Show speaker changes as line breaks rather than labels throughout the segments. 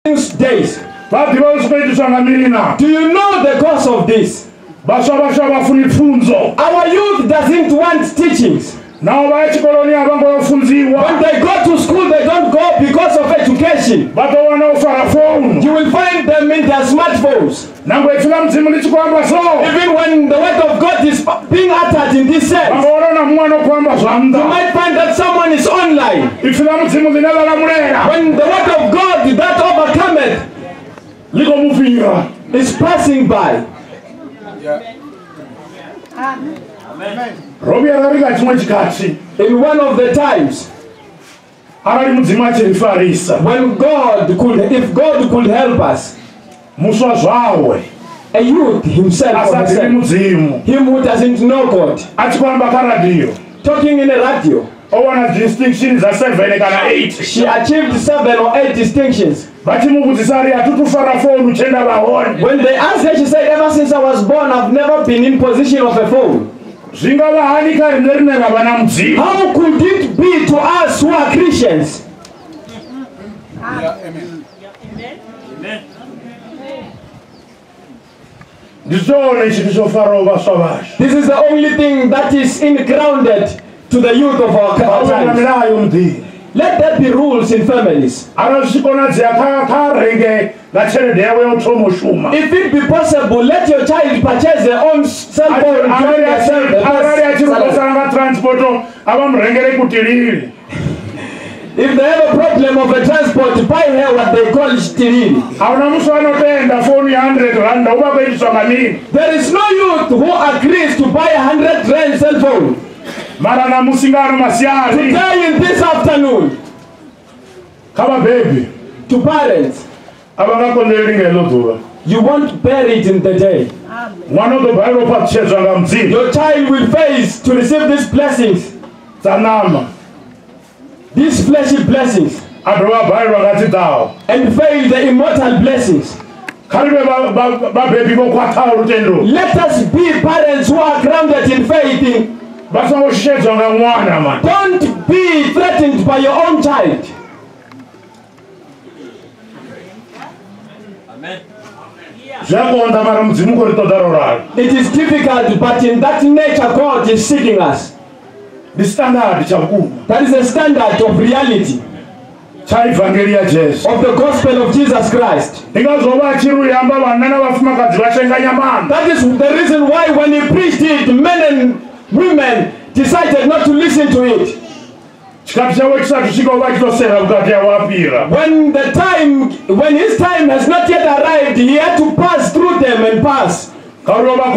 days.
Do
you know the cause of this? Our youth doesn't want teachings. When they go to school, they don't go because of education. You will find them in their smartphones. Even when the word of God is being uttered in this sense, you might find that someone is online. When the word of God that overcometh is passing by.
Amen.
In one of the times, when if God could help us, a youth himself, him who doesn't know God, talking in a radio, she achieved 7 or 8 distinctions. When they asked her, she said, ever since I was born, I've never been in possession of a phone. How could it be to us who are Christians?
Amen.
This is the only thing that is grounded to the youth of our times. Let there be rules in families. If it be possible, let your child purchase their own cell phone. If they have a problem of a transport, buy her what they call shtiriri. There is no youth who agrees to buy 100 rand cell phone. Today in this afternoon, to parents, you won't bury it in the day. Your child will face to receive these blessings, these fleshy blessings, and fail the immortal blessings. Let us be parents who are grounded in faith. Don't be threatened by your own child.
Amen.
It is difficult, but in that nature God is seeking us. That is the standard of reality of the gospel of Jesus Christ. That is the reason why when he preached it, men and women decided not to listen to it. When his time has not yet arrived, he had to pass through them and pass. Because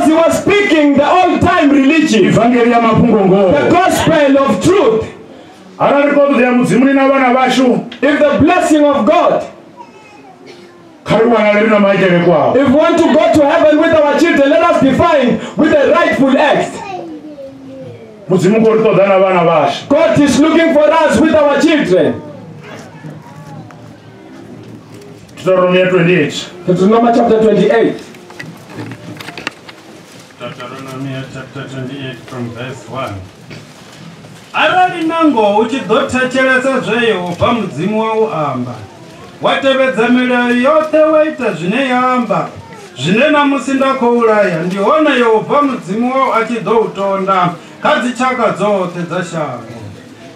he was speaking the old time religion, the gospel of truth. If the blessing of God, if we want to go to heaven with our children, let us be fine with the rightful act. God is looking for us with our children. Deuteronomy chapter 28.
Deuteronomy chapter 28 from verse 1. Arali nango uchidotechelesa zveyehovha mudzimu wauamba, watevedza milayo yose waita zvine yaamba, zvine namusi ndakouraya, ndihona Yehovha mudzimu wao achidoutonda kadzichaka dzose dzashango.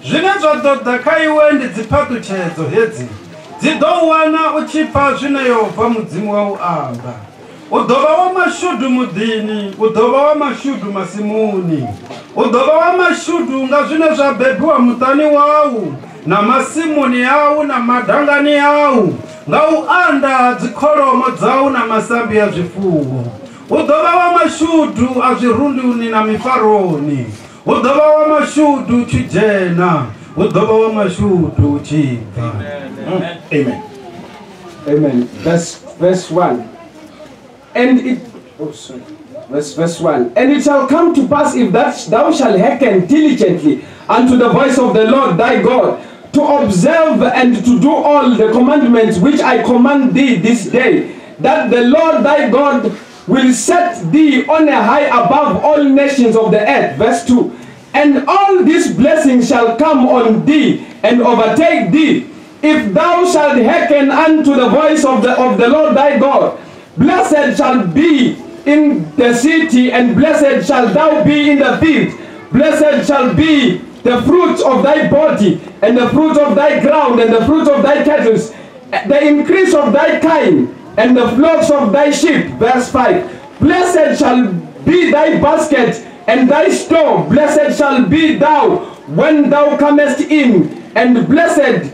Zvine zvadoda kaiwe ndidzipatuchedzo hedzi, dzidouwana uchipa zvine Yehovha mudzimu wauamba. Udova wamashudu mudhini, udova wamashudu masimuni, udova wamashudu ngazvine zvabhebhiwa mutani wawu, namasimuni yawu namadhangani yawu, ngauanda dzikholomo dzawu namasambi azvifuwo. Udova wamashudu azvirunduni namifaroni, udova wamashudu chijena, udova wamashudu chibva.
Amen. Amen. Verse 1. And it, verse 1. And it shall come to pass, if that thou shalt hearken diligently unto the voice of the Lord thy God, to observe and to do all the commandments which I command thee this day, that the Lord thy God will set thee on a high above all nations of the earth. Verse 2. And all these blessings shall come on thee and overtake thee, if thou shalt hearken unto the voice of the Lord thy God, blessed shall be in the city, and blessed shalt thou be in the field. Blessed shall be the fruit of thy body, and the fruit of thy ground, and the fruit of thy cattle, the increase of thy kind, and the flocks of thy sheep. Verse 5. Blessed shall be thy basket and thy store. Blessed shall be thou when thou comest in, and blessed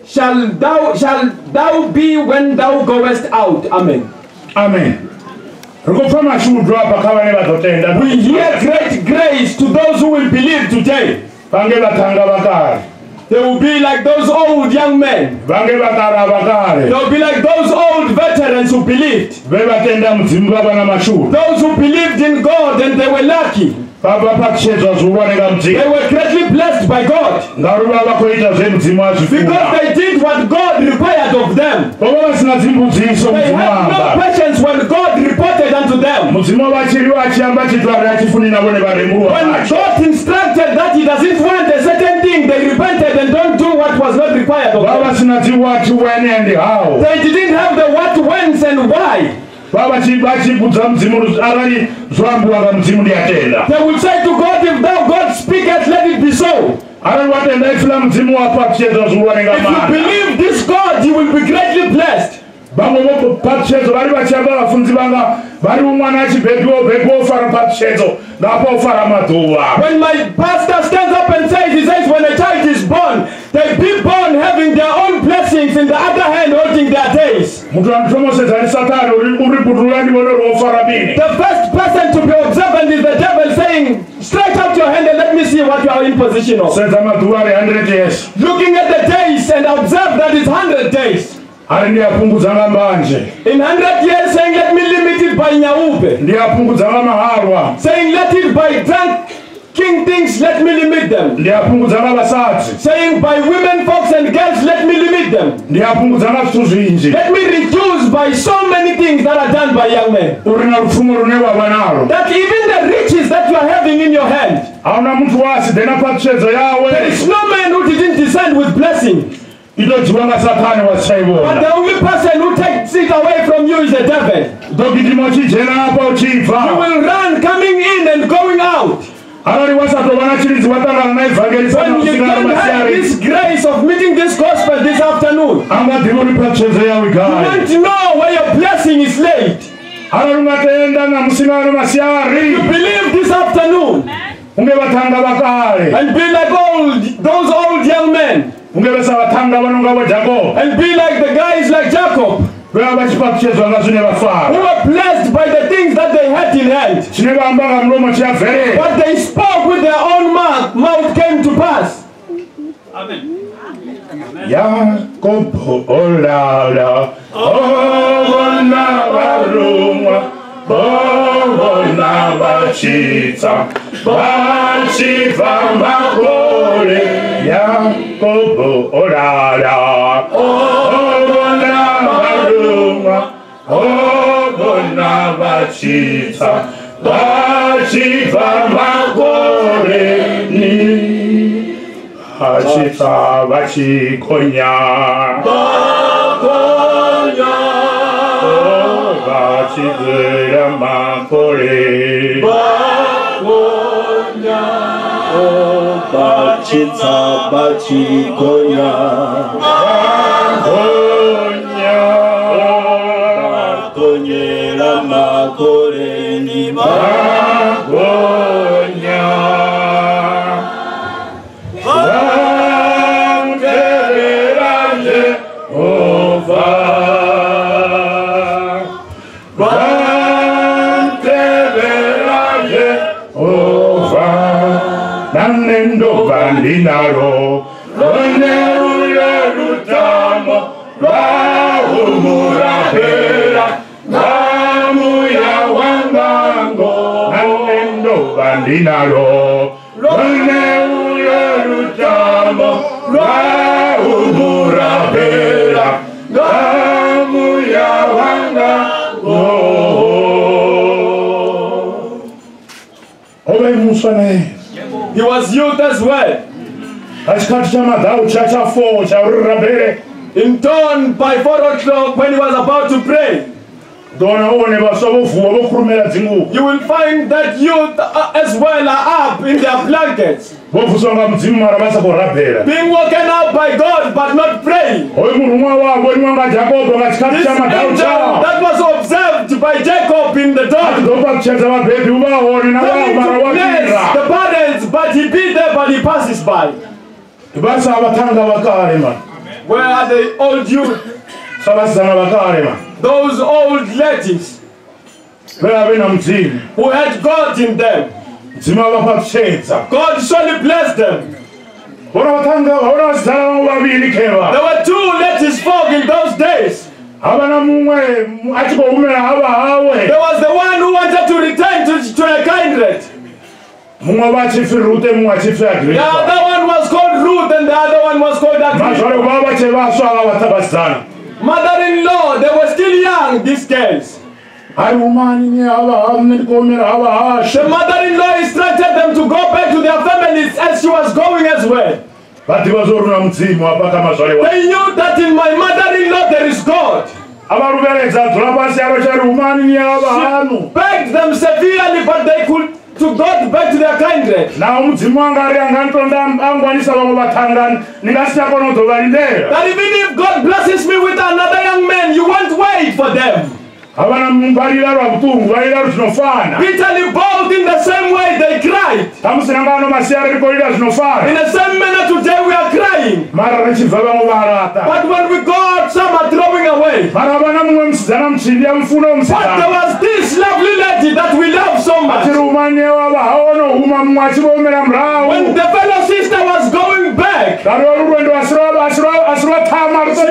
shall thou be when thou goest out. Amen.
Amen. We
hear great grace to those who will believe today. They will be like those old young men. They will be like those old veterans who believed. Those who believed in God and they were lucky. They were greatly blessed by God. Because they did what God required of them. They had no patience when God reported unto them. When God instructed that He doesn't want a certain thing, they repented and don't do what was not required of them. They didn't have the what, whence, and why. They will say to God, if thou God speaketh, let it be so. If you believe this God, you will be greatly blessed. When my pastor stands up and says, he says, when a child is born, they be born having their own blessings, in the other hand holding their days. The first person to be observant is the devil, saying, stretch out your hand and let me see what you are in position of. Looking at the days and observe that it's 100 days. In 100 years, saying, let me limit it by nyaupe. Saying, let it by drinking things, let me limit them. Saying, by women, folks, and girls, let me limit them. Let me reduce by so many things that are done by young men. That even the riches that you are having in your hand, there is no man who didn't descend with blessing. But the only person who takes it away from you is the devil. You will run coming in and going out. When you don't have this grace of meeting this gospel this afternoon, you want to know where your blessing is laid. You believe this afternoon and be like those old young men. And be like the guys like Jacob, who were blessed by the things that they had in hand. What they spoke with their own mouth came to pass. Amen.
Yakobo orara, obona baruma, obona bachita, bachiva magore ni, bachita bachikonya, bakonya, bachigera magore, bakonya. Bachita bachikonya, bakonya, bakonyera makore ni bakonya, bangereraje ova, bangereraje ova. Nando bandinaro, donde ule lutamo, bahumurahera, bamuya wangango. Nando bandinaro, donde ule lutamo, bahumurahera, bamuya wangango. Obe musane.
He was youth as well. In turn, by 4 o'clock, when he was about to pray, you will find that youth as well are up in their blankets, being woken up by God but not praying. This angel that was observed by Jacob in the dawn, the parents, but he be there, but he passes by. Where are the old youth? Those old ladies who had God in them. God surely blessed them. There were 2 ladies folk in those days. There was the one who wanted to return to a kindred. The other one was called Ruth and the other one was called Agrippa. Mother-in-law, they were still young, these girls. The mother-in-law instructed them to go back to their families as she was going as well. They knew that in my mother-in-law there is God. She begged them severely, but they could to God back to their kindred. That even if God blesses me with another young man, you won't wait for them. Bitterly both in the same way they cried. In the same manner today we are crying. But when we go, some are throwing away. But there was this lovely lady that we love so much. When the fellow sister was going back, she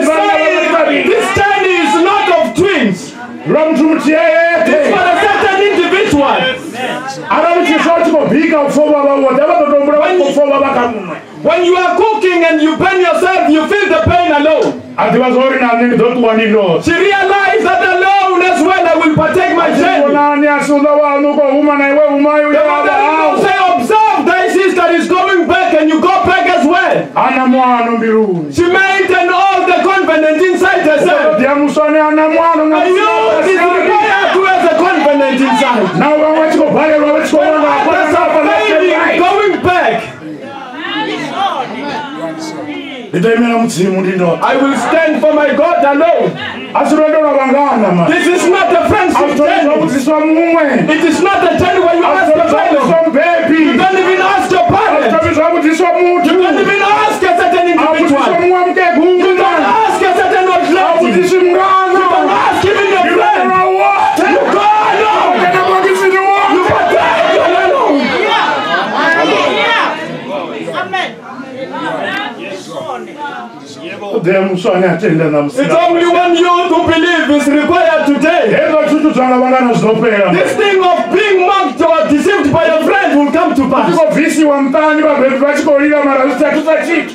said, this journey is not of twins. It's for a certain individual. When you are cooking and you burn yourself, you feel the pain alone. She realized that alone as well I will partake my journey. The mother-in-law say, observe, thy sister is going back and you go back as well. She made an oath, the covenant inside herself. I knew this required to have a covenant inside. Going back. I will stand for my God alone. This is not a friendship journey. It is not a journey where you ask your fellow. You don't even ask your parents. You don't even ask a certain individual. You don't ask a certain old lady. You don't ask even your friend. You go alone. You protect your alone. Amen. It's only one youth who believe is required today. This thing of being mocked or deceived by a friend will come to pass.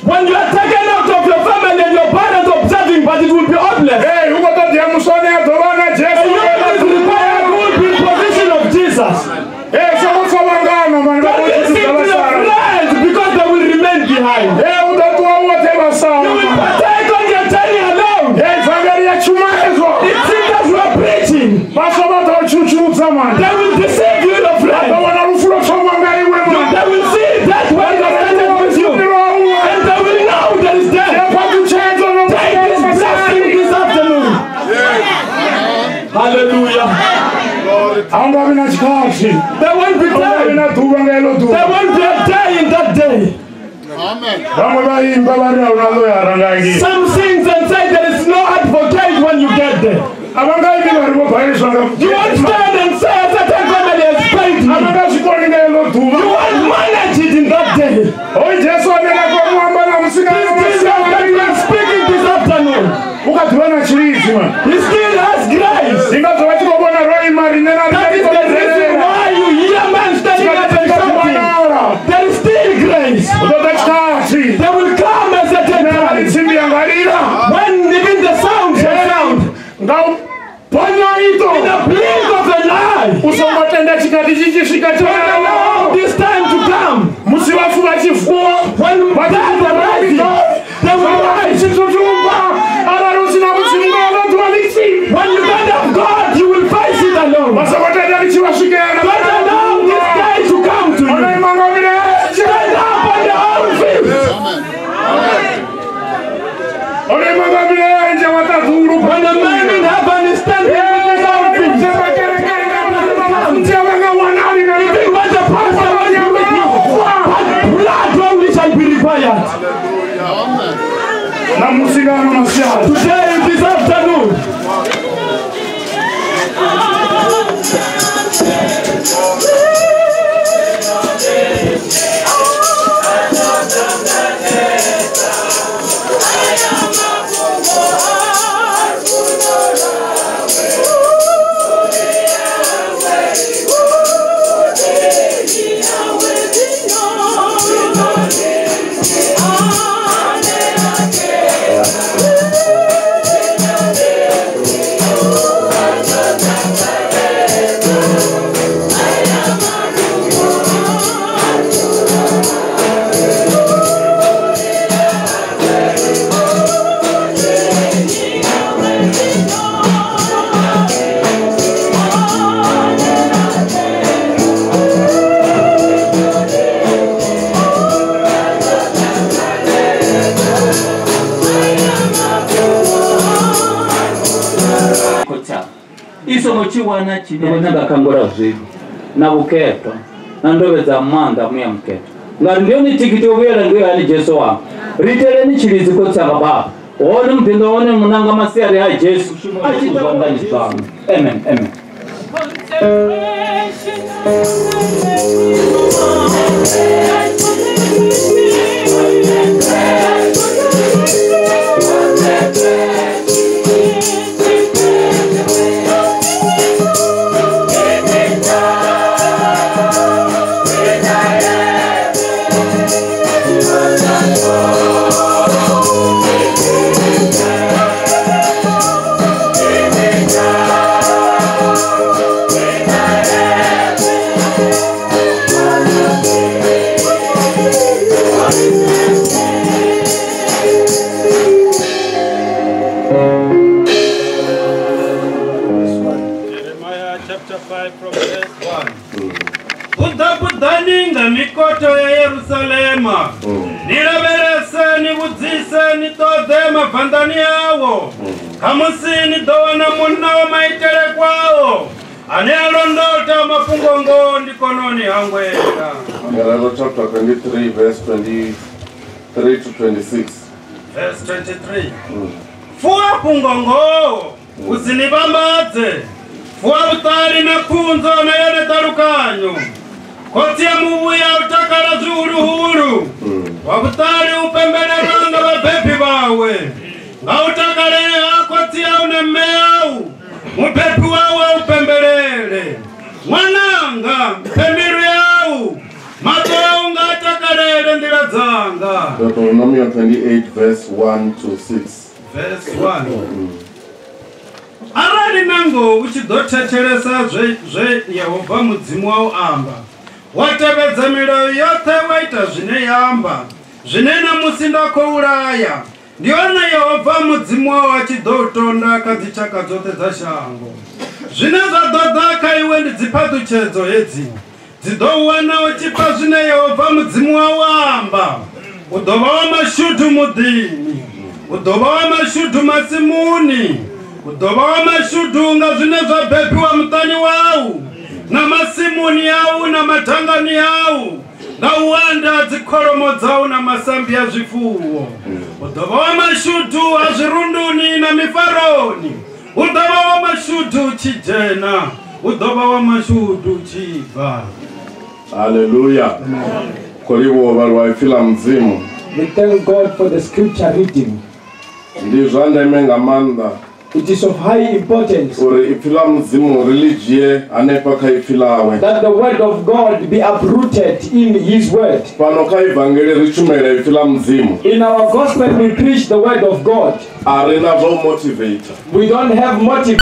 When you are taken out of your family and your parents observing, but it will be hopeless. A youth is required who will be in position of Jesus. Don't listen to your friends because they will remain behind. You will partake on your journey alone. It seems as you are preaching. They will deceive you, your friend. They will see that when you are standing with you. And they will know there is death. Take this blessing this afternoon. Hallelujah. There won't be time. There won't be a day in that day. Amen. Some sings and say there is no advocate when you get there. You won't stand and say a certain family has paid me. You won't manage it in that day. This Jesus that we are speaking this afternoon, he still has grace. That is the reason why you hear man standing up and shouting. There is still grace. They will come at a certain time. When even the sound shall sound. In a blink of an eye. This time to come. When that arises, they will rise.
Mungano Masiara.
Today, this afternoon.
Chiwana chinenga kangora zviru na buketo na ndove za manda muya mketo ngari ndio ni tikiti obuyela ndio ali Jesu wa ritere ni chilizi ko tsaka baba one mpindo one munanga masiyari ya Jesu achitanga nzama. Amen, amen.
Mikoto ya Yerusalema nilaberese nibudzise nitoze mavandani yawo kamusini dowana munna wa maitere kwawo ane alondota mafungongo ndikononi hangweka.
Galatians chapter 23 verse 23 to 26.
Verse 23. Fuwa pungongo usinibambaze fuwa utari na kunzo na yene tarukanyo kotia mubuya utakala zuruhuru wabutari upembelelanga babepi bawe nga utakale kotia unemeu mupepi wawe upembelele mwananga mpemiru yau mato unga atakalele ndila zanga.
Deuteronomy 28 verse 1 to 6.
Verse 1. Arali nango uchidotecheresa zve Yehova mudzimu wao amba watebedza milayo yote waita zvine yamba zvinena musindako uraya ndiona Yehova mudzimu wao achidotonda kadzichaka dzote dzashango zvine zvadodhaka iwe ndidzipatuchedzo hedzi dzidouwana uchipa zvine Yehova mudzimu wao amba udova wamashudu mudhini udova wamashudu masimuni udova wamashudu nga zvine zvabhepiwa mutani wau na masimuni yau na matangani yau na uwanda dzikoromo dzau na masambi ya zvifuwo udova wamashudu azvirunduni na mifaroni udova wamashudu chijena udova wamashudu chibva.
Hallelujah. Koribo barwa fila mzimu.
We thank God for the scripture reading.
Ndizvanda imenga manda.
It is of high importance
that
the word of God be uprooted in His word. In our gospel we preach the word of God. We don't have motivation.